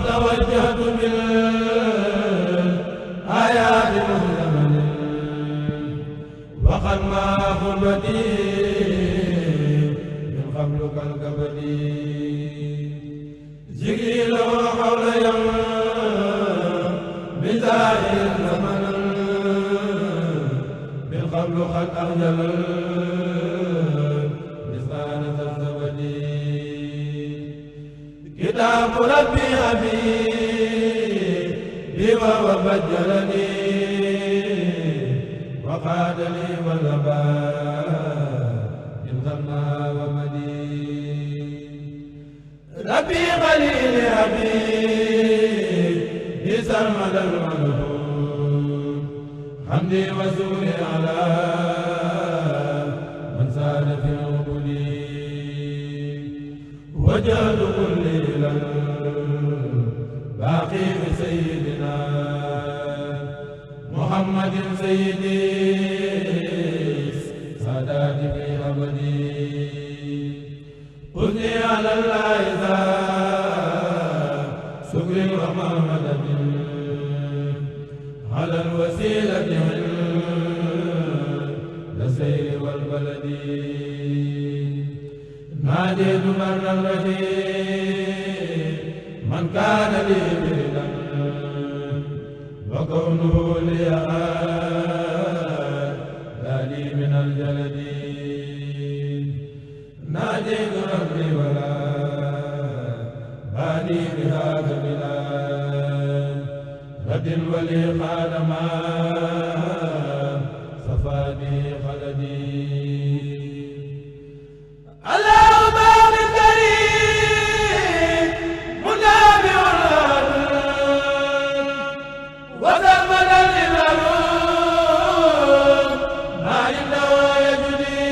توجهت بالآيات مهلمة وقد ما غربتي من قبل كالكبد ذكري له حول يوم بزاهر الزمن من قبل قد أخجل نسبان الزبد كتاب ربي أبي بما وبجلني وقاد لي والغباء إن ظلنا ومدي ربي خليل أبي بسرمد المنهور حمدي وسوري على من ساد في العبد وجهد كل لن باقي بسيدنا محمد سيدي سادات في أبدي أثني على الله ذا شكر ومحمد على الوسيلة للسير والبلد ناديت مرا الرحيم من كان لي بردا وكونه لي دالي من الجلد ناديت ربي ولا بالي بهذا البلاد رد ولي قال ما صفاني خلدي اللهم من كريم منابع وذمن للأرون ما إنه يجدي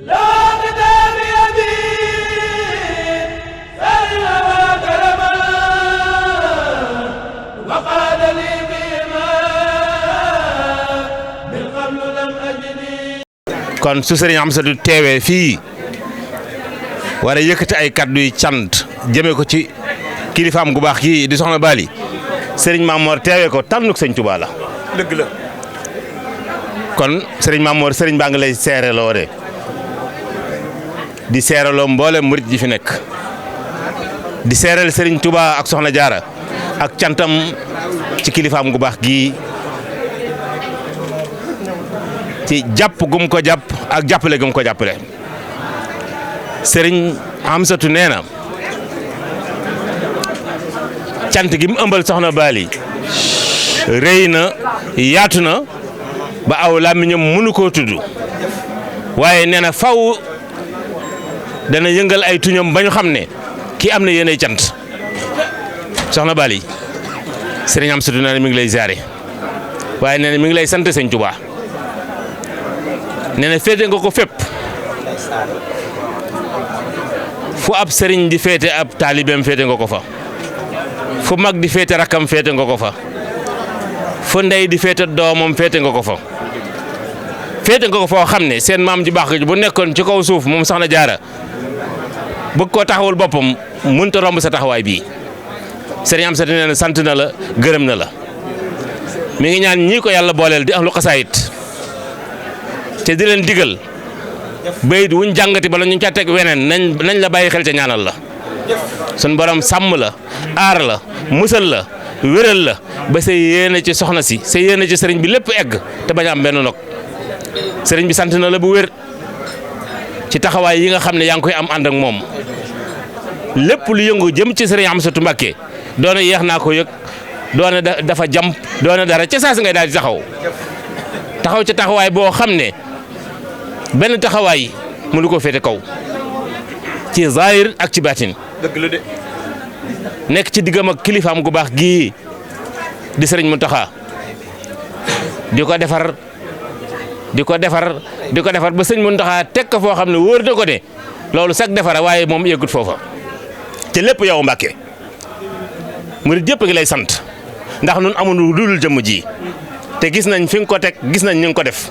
لا كتاب يبي سائل وكرما وقال لي بما من قبل لم أجدي kon su sëriñ Amsatu teewee fii war a yëkkati ay kaddu yu cant jëmee ko ci kilifaam gu baax kii di soxna Bali sëriñ Mamor teewee ko tànnuk sëñ Tuubaa la. dëgg la. kon sëriñ Mamor sëriñ baa ngi lay seereloo de di seereloo mboolem murit ji fi nekk di seerel sëriñ Tuubaa ak soxna Jaara ak cantam ci kilifaam gu baax gii ci jàpp gum ko jàpp ak jàppale gum ko jàppale sëriñ Amsatu nee na cant gi mu ëmbal soxna Bali rëy na yaatu na ba aw làmmiñam mënu koo tudd waaye nee na faw dana yëngal ay tuñam ba ñu xam ne kii am na yéenay cant soxna Bali sëriñ Amsatu nee na mi ngi lay ziare waaye nee na mi ngi lay sant sëñ Tuubaa nee na féete nga ko fépp fu ab sëriñ di féete ab taalibeem féete nga ko fa fu mag di féete rakkam féete nga ko fa fu ndey di féete doomam féete nga ko fa féete nga ko foo xam ne seen maam ji baax ji bu nekkoon ci kaw suuf moom soxna Jaara bëgg koo taxawul boppam mënut a romb sa taxawaay bii sëriñ Amsatu nee na sant na la gërëm na la mi ngi ñaan ñii ko yàlla booleel di ahlu xasaayit te di leen digal bayit wuñ jàngati bala ñu ca teg weneen nañ la bàyyi xel ca ñaanal la sun borom sàmm la aar la musal la wéral la ba sa yéene ci soxna si sa yéene ci sëriñ bi lépp egg te bañ am benn nok sëriñ bi sant na la bu wér ci taxawaay yi nga xam ne yaa ngi koy am ànd ak moom lépp lu yëngu jëm ci sëriñ Amsatu Mbàkke doona yeex naa ko yëg doona dafa jàmp doona dara ca saa si ngay daal di taxaw ci taxawaay boo xam ne benn taxawaay mënu ko féete kaw ci zahir ak ci baatin. dëgg la de. nekk ci diggam ak kilifaam gu baax gii di sëriñ Muntaxa di ko defar ba sëriñ Muntaxa teg ko foo xam ne wóor na ko ne loolu sax defara waaye moom yëggut foofa te lépp yow Mbàkke murid yëpp ngi lay sant ndax nun amuñu lu dul jëmm ji te gis nañ fi nga ko teg gis nañ ni nga ko def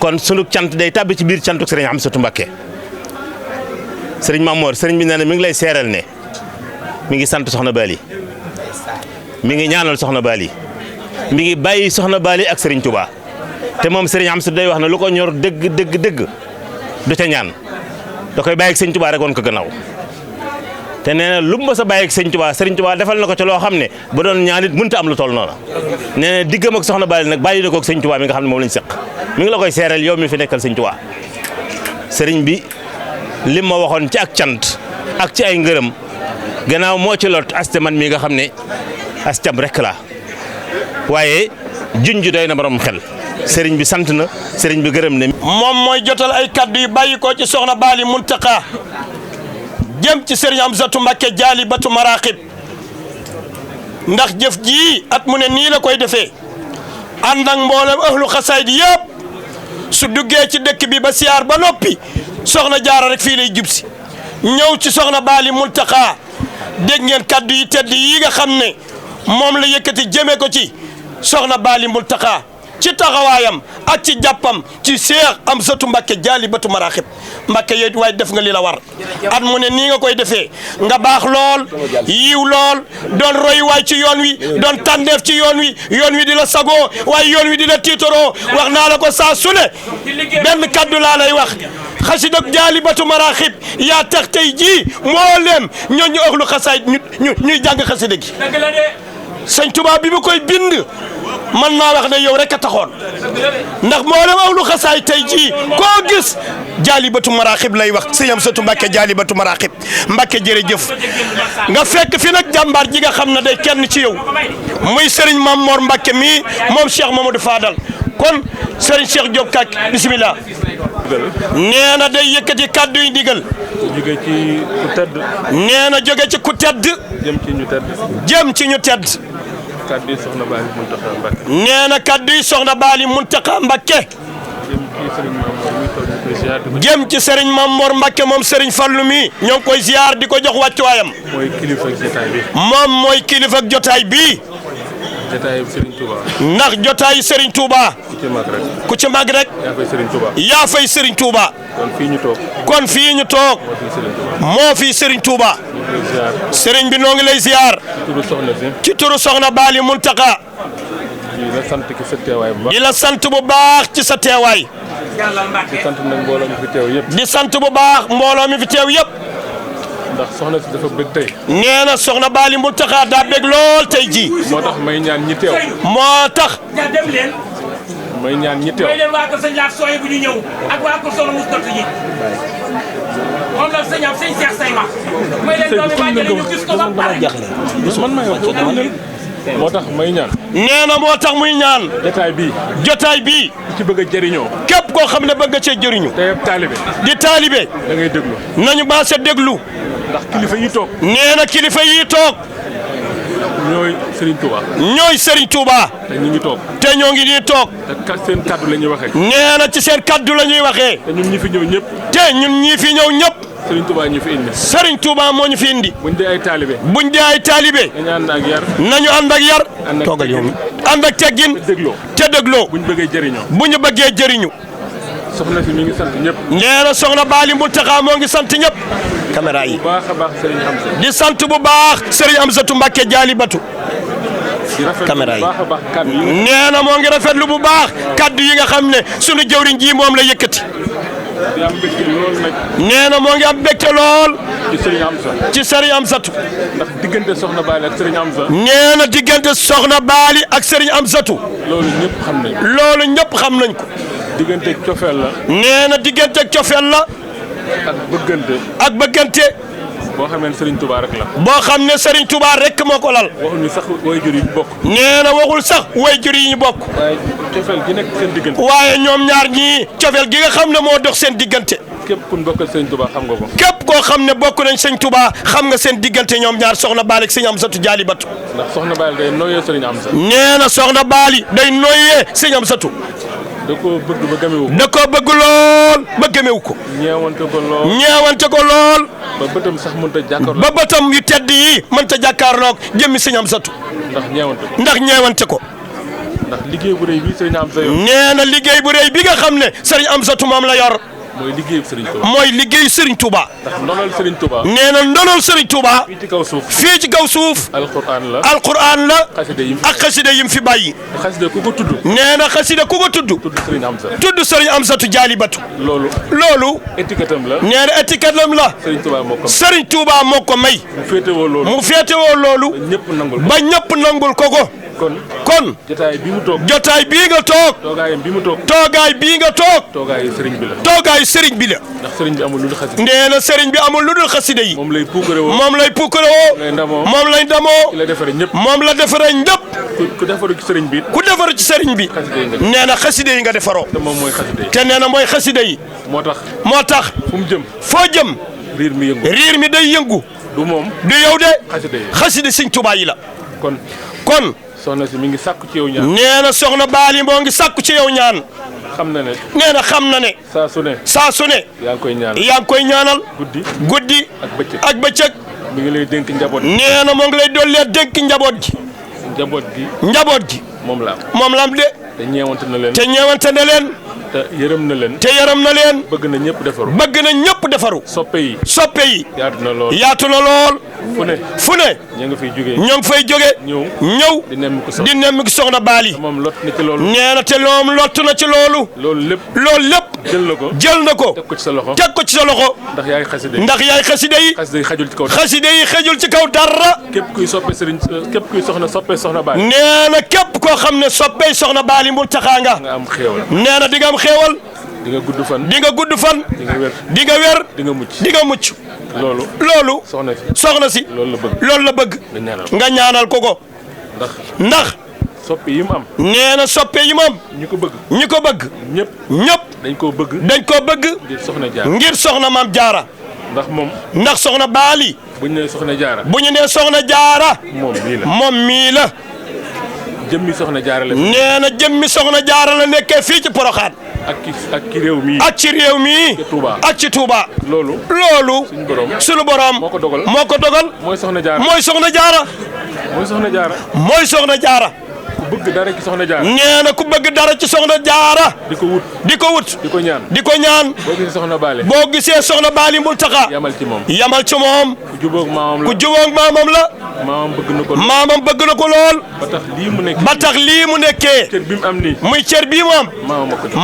kon sunu cant day tàbbi ci biir cantuk sëriñ Amsatu Mbàkke sëriñ Mamor sëriñ bi nee na mi ngi lay seeral ne mi ngi sant soxna Bali mi ngi ñaanal soxna Bali mi ngi bàyyi soxna Bali ak Serigne Touba te moom Serigne Amsa day wax ne lu ko ñor dëgg du ca ñaan da koy bàyyi ak Serigne Touba rek woon ko gannaaw te nee na lu mu mës a bàyyi ak Serigne Touba defal na ko ci loo xam ne ba doon ñaan it mënut a am lu toll noonu nee na diggam ak soxna Bali nag bàyyi na ko ak Serigne Touba mi nga xam ne moom lañ seq mi ngi la koy seeral yow mi fi nekkal Serigne Touba Serigne bi lim ma waxoon ci ak cant ak ci ay ngërëm gannaaw moo ci lot aste man mi nga xam ne astam rek la waaye junj doy na borom xel sëriñ bi sant na sëriñ bi gërëm na. moom mooy jotal ay kaddu yu bàyyi ko ci soxna Bali Muntaqa jëm ci sëriñ Amsatu Mbakke Jaalibatu Maraqib ndax jëf ji at mu ne nii la koy defee ànd ak mboolem ahlu xasaayid yëpp su duggee ci dëkk bi ba siyaar ba noppi soxna jaara rek fii lay jub si ñëw ci soxna Bali Muntaqa dégg ngeen kaddu yi tedd yi nga xam ne moom la yëkkati jëmee ko ci soxna Bali Muntaqa ci taxawaayam ak ci jàppam ci Seex Amsatu Mbakke Jaalibatu Maraqib Mbakke yooyu waaye def nga li la war at mu ne nii nga koy defee nga baax lool yiw lool doon roy waay ci yoon wi doon tànneef ci yoon wi di la sagoo waaye yoon wi di la tiitaroo wax naa la ko saa su ne benn kaddu laa lay wax xasida Jaalibatu Maraqib yaa tax tey jii mboolem ñooñu ëxlu xasaay ñuy jàng xasida gi sëñ Tuubaa bi mu koy bind man naa wax ne yow rek a taxoon ndax mboolem ëxlu xasaay tey jii koo gis Jaalibatu Maraqib lay wax sëñ Amsatu Mbakke Jaalibatu Maraqib Mbakke jërëjëf nga fekk fi nag jàmbaar ji nga xam ne day kenn ci yow muy Serigne Mame Mor Mbakke mii moom Cheikh Mamadou Fadal kon Serigne Cheikh Diop Kak bisimilah. nee na day yëkkati kàddu yi ndigal. jóge ci ku tedd. nee na jóge ci ku tedd. jëm ci ñu tedd. jëm ci ñu tedd. kàddu yi soxna Bali Muntaqa Mbakke. nee na kàddu yi soxna Bali Muntaqa Mbakke. jëm ci Serigne Mame Mor Mbakke moom Serigne Fallou mi ñoo ngi koy ziar di ko jox wàccuwaayam. mooy kilifa ak jotaay bi. moom mooy kilifa ak jotaay bi. jotaayu Serigne Touba. ndax jotaayu Serigne Touba. ku ci mag rek. ku ci mag rek. yaa fay Serigne Touba. yaa fay Serigne Touba. kon fii ñu toog. kon fii ñu toog. moo fi Serigne Touba. Serigne bi noo ngi lay ziar. ci turu soxna si. ci turu soxna Bali Muntaqa. di la sant ci sa teewaay bu baax. di la sant bu baax ci sa teewaay. di sant nag mbooloo mi fi teew yëpp. di sant bu baax mbooloo mi fi teew yëpp. ndax soxna si dafa bëgg tey. nee na soxna Bali Muntaqa daa bëgg lool tey ji. moo tax may ñaan ñi teew. moo tax. may ñaan ñi teew. may leen waa kër sëñ Laat Sooy bu ñu ñëw ak waa kër soxna Mustapha ji moom la sëñ Cheikh say wax may leen doomi bàjjale ñu gis ko ba pare man may wax moo tax may ñaan. nee na moo tax muy ñaan. jotaay bii. jotaay bii. ci bëgg a jëriñoo. képp koo xam ne bëgg nga cee jëriñu. te taalibe. di taalibe. da ngay déglu. nañu baase déglu. ndax kilifa yi toog. nee na kilifa yi toog. ñooy Serigne Touba. ñooy Serigne Touba. te ñu ngi toog. te ñoo ngi nii toog. te seen kaddu la ñuy waxee. nee na ci seen kaddu la ñuy waxee. te ñun ñi fi ñëw ñëpp. te ñun ñii fi ñëw ñëpp. Serigne Touba ñu fi indi. Serigne Touba moo ñu fi indi. buñ dee ay taalibe. buñ dee ay taalibe. nañu ànd ak yar. nañu ànd ak yar. toogal yow mi. ànd ak teggin. te dégloo. te dégloo. buñ bëggee jëriñoo. bu ñu bëggee jëriñu. soxna si mi ngi sant ñëpp. nee na soxna Bali Muntaqa moo ngi sant ñëpp. caméra yi. bu baax a baax Serigne Amsa. di sant bu baax Serigne Amsatu Mbakke Jaalibatu. caméra yi bu baax a baax kaddu yi. nee na moo ngi rafetlu bu baax kaddu yi nga xam ne sunu jëwriñ ji moom la yëkkati. di am mbégte lool nag. nee na moo ngi am mbégte lool. ci Serigne Amsa. ci Serigne Amsatu. ndax diggante Soxna Bali ak Serigne Amsa. nee na diggante Soxna Bali ak Serigne Amsatu. loolu ñëpp xam nañ ko. loolu ñëpp xam nañ ko. diggante cofeel la. nee na diggante cofeel la. ak bëggante. ak bëggante. boo xamee ne Serigne Touba rek la. boo xam ne Serigne Touba rek moo ko lal. waxuñu sax waajur yi ñu bokk. nee na waxul sax waajur yi ñu bokk. waaye cofeel gi nekk seen diggante. waaye ñoom ñaar ñii cofeel gi nga xam ne moo dox seen diggante. képp ku ñu bokkal Serigne Touba xam nga ko. képp koo xam ne bokk nañ sëñ Touba xam nga seen diggante ñoom ñaar soxna Bali ak sëñ Amsatu Jaalibatu. ndax Soxna Bali day nooyee Serigne Amsa. nee na soxna Bali day nooyee sëñ Amsatu. da koo bëgg ba gëmewu ko. da koo bëgg lool ba gëmewu ko. ñeewante ko lool. ñeewante ko lool. ba bëtam sax mënut a jàkkaarloo. ba bëtam yu tedd yi mënta jàkkaarloog jëmmi sëñ Amsatu. ndax ñeewante ko. ndax ñeewante ko. ndax liggéey bu rëy bii Serigne Amsa yor. nee na liggéey bu rëy bi nga xam ne sëriñ Amsatu moom la yor. mooy liggéeyu Serigne Touba. mooy liggéeyu Serigne Touba. ndax ndonal Serigne Touba. nee na ndonal Serigne Touba. fii ci kaw suuf. fii ci kaw suuf. alquran la. alquran la. xasida yi ak xasida yim fi bàyyi. xasida ku ko tudd. nee na xasida ku ko tudd. tudd Serigne Amsa. tudd Serigne Amsatu Jaalibatu. loolu. loolu. étiquette am la. nee na étiquette am la. Serigne Touba moo ko. Serigne Touba moo ko may. mu féetewoo loolu. mu féetewoo loolu. ñëpp nangul ba ñëpp nangul ko ko. kon. jotaay bi mu toog. jotaay bii nga toog. toogaayam bi mu toog. toogaay bii nga toog. toogaayu Serigne bi la. toogaayu Serigne bi la. ndax Serigne bi amul lu dul xasida. nee na Serigne bi amul lu dul xasida yi. moom lay puukarewoo. moom lay puukarewoo. lay ndamoo. moom lay ndamoo. ki la defaree ñëpp. moom la defaree ñëpp. ku defaru ci Serigne bi. ku defaru ci Serigne bi. nee na xasida yi nga defaroo. te moom mooy xasida yi. te nee na mooy xasida yi. moo tax. moo tax. fu mu jëm. foo jëm. riir mi yëngu. riir mi day yëngu. du moom. du yow de. xasida yi. xasida Sëñ Tuubaa yi la. kon. soxna si mi ngi sàkku ci yow ñaan. nee na soxna Baali moo ngi sàkku ci yow ñaan. xam na ne. nee na xam na ne. saa su ne. saa su ne. yaa ngi koy ñaanal. yaa ngi koy ñaanal. guddi. ak bëccëg. ak bëccëg. mi ngi lay dénk njaboot. nee na moo ngi lay dollee dénk njaboot gi. njaboot gi. moom la am. moom la am de. te ñeewante na leen. te ñeewante na leen. te yërëm na leen. te yërëm na leen. bëgg na ñëpp defaru. bëgg na ñëpp defaru. soppe yi. soppe yi. yaatu na lool. yaatu na lool. fu ne. ñoo ngi fay jógee. ñoo ngi fay jógee. ñëw. di nemmiku soxna Baali. moom lott na ci loolu. nee na te moom lott na ci loolu. loolu lépp. jël na ko. teg ko ci sa loxo. teg ko ci sa loxo. ndax yaay xaside yi. ndax yaay xaside yi. xaside yi xajul ci kaw. xaside yi xajul ci kaw dara. képp kuy soppe Serigne képp kuy soxna Baali. nee na képp koo xam ne soppey soxna Baali Muntaxa nga. nga am xéewal. nee na di nga am xéewal. di nga gudd fan. di nga gudd fan. di nga wér. di nga wér. di nga mucc. di nga mucc. loolu. soxna si. loolu la bëgg. nga ñaanal ko. ndax. soppe yi mu am. nee na soppe yi mu am. ñi ko bëgg. ñëpp. dañ koo bëgg. ngir soxna Jaara. ngir soxna Maam Jaara. ndax soxna Baali. bu ñu nee soxna Jaara. bu ñu nee soxna Jaara. moom mii la. jëmmi soxna Jaara la. nee na jëmmi soxna Jaara la nekkee fii ci Poroxaan. ak ci réew mi. ak ci réew mi. ak ci Touba. loolu. suñu borom. moo ko dogal. mooy soxna Jaara. mooy soxna Jaara. mooy soxna Jaara. ku bëgg dara ci soxna Jaara. nee na ku bëgg dara ci soxna Jaara. di ko wut. di ko ñaan. boo gisee soxna Baali. boo gisee soxna Baali Muntaxa. yamal ci moom. ku jubóog maamam la. maamam bëgg na ko lool. ba tax lii mu nekkee. cër bi mu am nii. muy cër bii mu am.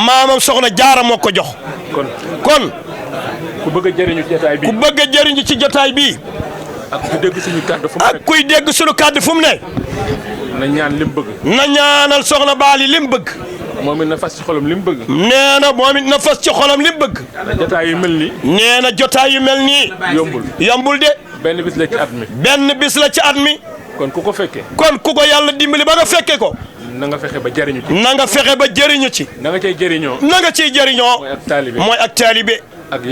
maamam soxna Jaara moo ko jox. kon. ku bëgg a jëriñu ci jotaay bi. ku bëgg a jëriñu ci jotaay bi. ak kuy dégg suñu kàddu fu mu ne. ak kuy dégg suñu kàddu fu mu ne. na ñaan lim bëgg. na ñaanal soxna Baali lim bëgg. moom it na fas ci xolam lim bëgg. nee na moom it na fas ci xolam lim bëgg. jotaay yu mel nii. nee na jotaay yu mel nii. yombul de. benn bis la ci at mi. benn bis la ci at mi. kon ku ko fekkee. kon ku ko yàlla dimbali ba nga fekke ko. na nga fexe ba jëriñu ci. na nga fexe ba jëriñu ci. na nga cay jëriñoo. na nga ciy jëriñoo. mooy ak taalibe. ak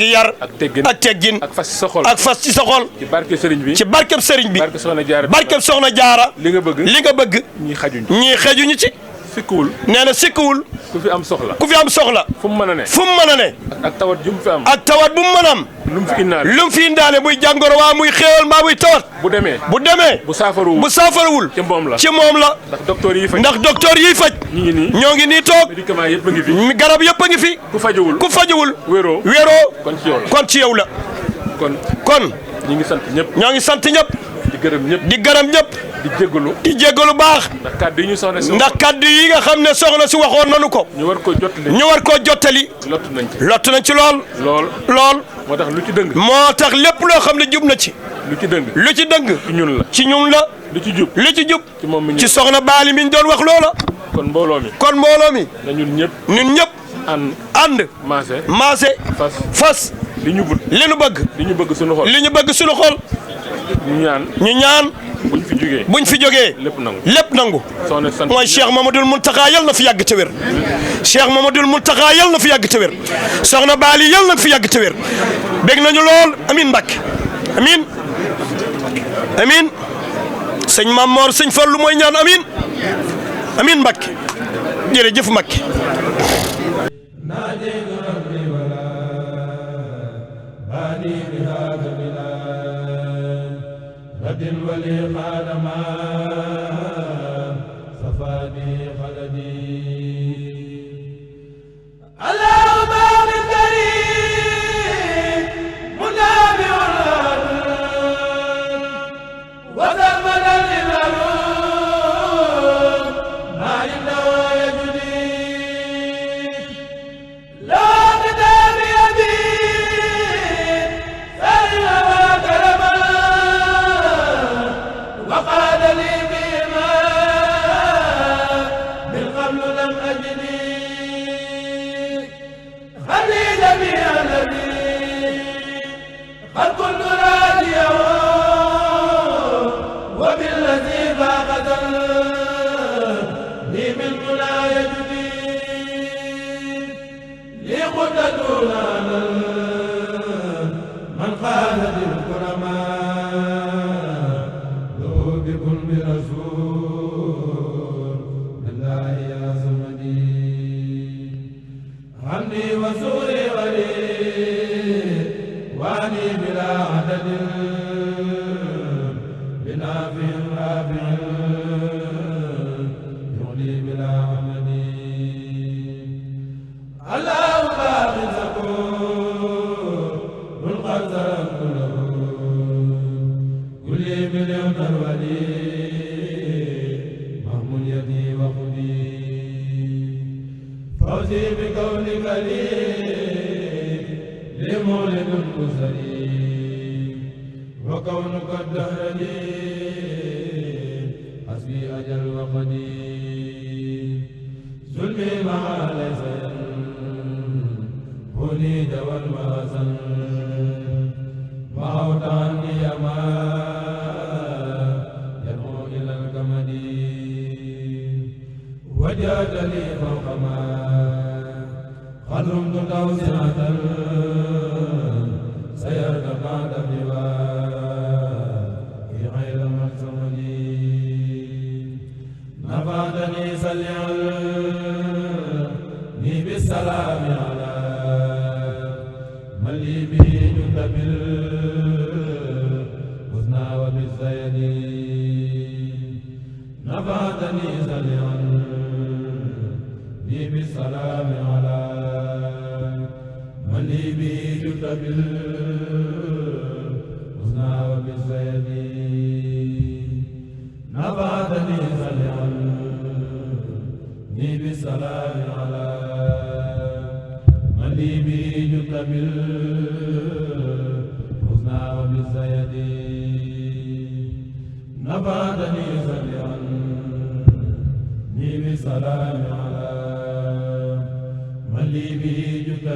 yar. ak teggin. ak fas ci sa xol. ak fas ci sa xol. ci barke Serigne bi. ci barkeb Serigne bi. barke Soxna Jaara. barkeb Soxna Jaara. li nga bëgg. ñii xajuñu ci. sikkuwul. nee na sikkuwul. ku fi am soxla. fu mu mën a ne. ak tawat ju mu fi am. ak tawat bu mu mën a am. lu mu fi indaale muy jàngoro waa muy xéewal mbaa muy tawat. bu demee. bu saafarawul. ci moom la. ndax docteur yi faj. ñoo ngi nii toog. médicament yëpp a ngi fi. garab yëpp a ngi fi. ku fajuwul. wéroo. kon ci yow la. kon. ñoo ngi sant ñëpp. di gërëm ñëpp. di jégalu baax. ndax kaddu yi nga xam ne soxna si waxoon nañu ko. ñu war koo jottali. lott nañ ci lool. moo tax lépp loo xam ne jub na ci. lu ci dëng. ci ñun la. lu ci jub. ci soxna Baali mi ñu doon wax loola. kon mbooloo mi. ñun ñëpp. ànd. maase. fas. li ñu bëgg suñu xol. ñu ñaan. buñ fi jógee. lépp nangu. mooy Cheikh Mamadou Mountakha yal na fi yàgg te wér. Cheikh Mamadou Mountakha yal na fi yàgg te wér. soxna Baali yal na fi yàgg te wér. bég nañu lool amiin Mbacke amiin sëñ Mamor sëñ Fallu mooy ñaan amiin Mbacke jërëjëf Mbacke. ولي خادما صفاني خلدي اللهم من كريم برسول الله يا صمدي حمدي وسوري ولي واني بلا عدد بنافع رافع يغني بلا عمد الله باقي سكون القدر كله كل مليون الولي محمود يدي وخدي فوزي بكونك لي لمولد المرسلين وكونك الدهر لي حسبي أجل وقدير ظلمي مع ليس هوني جوى وأزل وعود عني ما يدعو إلى الكمد وجاد لي فوق ما خلمت توسعة سيرتقى دبوا في غير مقصود نفعتني سلعني بالسلام على من لي به جند بالحسنى وبالزيد نفعتني سلعني بالسلام على من لي به جند بالحسنى وبالزيد نفعتني سلعني بالسلام على من لي به جند بالحسنى وبالزيد نفعتني سلعني بالسلام على من لي به جند